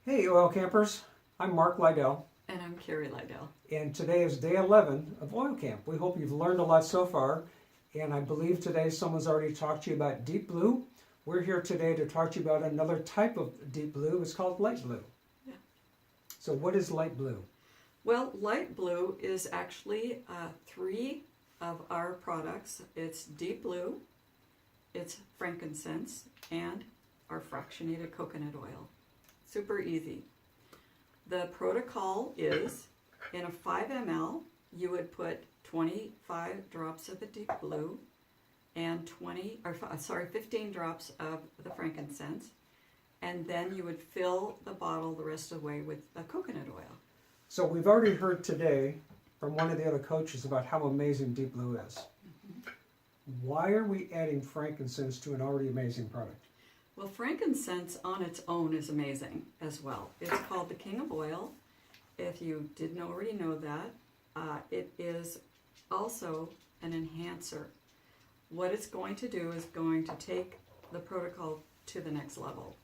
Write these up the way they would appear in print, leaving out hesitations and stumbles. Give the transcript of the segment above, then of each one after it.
Hey, oil campers. I'm Mark Lydell, And I'm Carrie Lydell. and today is day 11 of Oil Camp. We hope you've learned a lot so far, and I believe today someone's already talked to you about deep blue. We're here today to talk to you about another type of deep blue. It's called light blue. Yeah. So what is light blue? Well, light blue is actually three of our products. It's deep blue, it's frankincense, and our fractionated coconut oil. Super easy. The protocol is in a 5 ml, you would put 25 drops of the deep blue and 15 drops of the frankincense, and then you would fill the bottle the rest of the way with coconut oil. So we've already heard today from one of the other coaches about how amazing deep blue is. Mm-hmm. Why are we adding frankincense to an already amazing product? Well, frankincense on its own is amazing as well. It's called the king of oil. If you didn't already know that, it is also an enhancer. What it's going to do is going to take the protocol to the next level.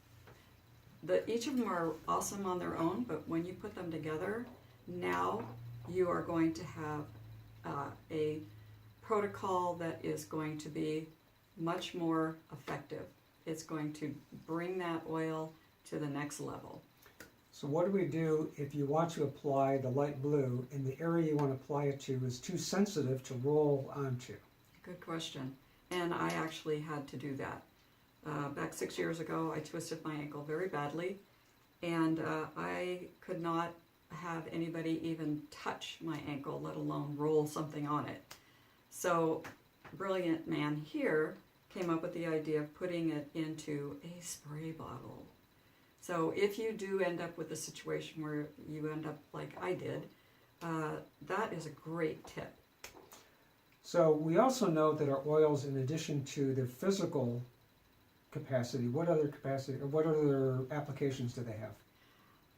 Each of them are awesome on their own, but when you put them together, now you are going to have a protocol that is going to be much more effective. It's going to bring that oil to the next level. So what do we do if you want to apply the light blue and the area you want to apply it to is too sensitive to roll onto? Good question. And I actually had to do that. Back 6 years ago, I twisted my ankle very badly, and I could not have anybody even touch my ankle, let alone roll something on it. So, brilliant man here came up with the idea of putting it into a spray bottle. So if you do end up with a situation where you end up like I did, that is a great tip. So we also know that our oils, in addition to their physical capacity, what other applications do they have?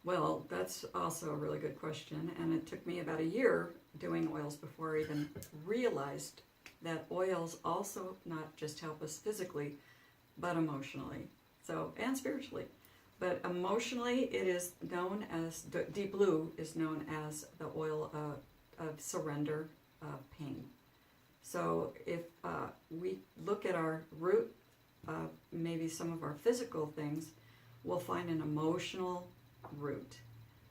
Well, that's also a really good question, and it took me about a year doing oils before I even realized that oils also not just help us physically, but emotionally, and spiritually. But emotionally, it is known as, deep blue is known as the oil of surrender, of pain. So if we look at our root, maybe some of our physical things, we'll find an emotional root.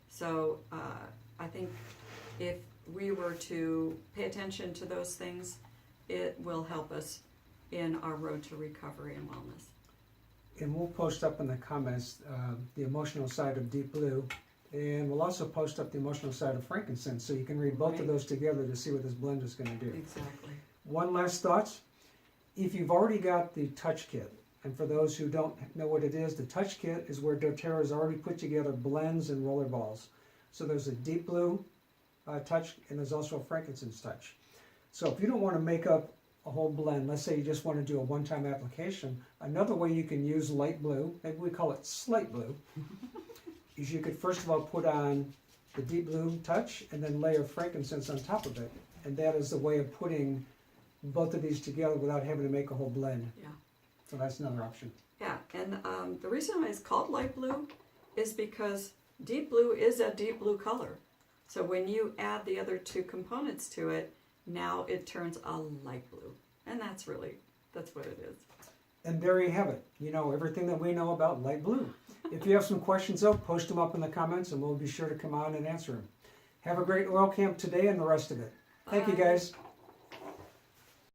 So I think if we were to pay attention to those things, it will help us in our road to recovery and wellness. And we'll post up in the comments the emotional side of deep blue, and we'll also post up the emotional side of frankincense, so you can read both of those together to see what this blend is going to do. Exactly. One last thought. If you've already got the touch kit, and for those who don't know what it is, the touch kit is where doTERRA has already put together blends and roller balls. So there's a deep blue touch, and there's also a frankincense touch. So if you don't want to make up a whole blend, let's say you just want to do a one-time application, another way you can use light blue, maybe we call it slate blue, is you could first of all put on the deep blue touch and then layer frankincense on top of it. And that is the way of putting both of these together without having to make a whole blend. Yeah. So that's another option. Yeah, and the reason why it's called light blue is because deep blue is a deep blue color. So when you add the other two components to it, now it turns a light blue. And that's what it is. And there you have it. You know everything that we know about light blue. If you have some questions though, post them up in the comments and we'll be sure to come on and answer them. Have a great oil camp today and the rest of it. Thank you guys.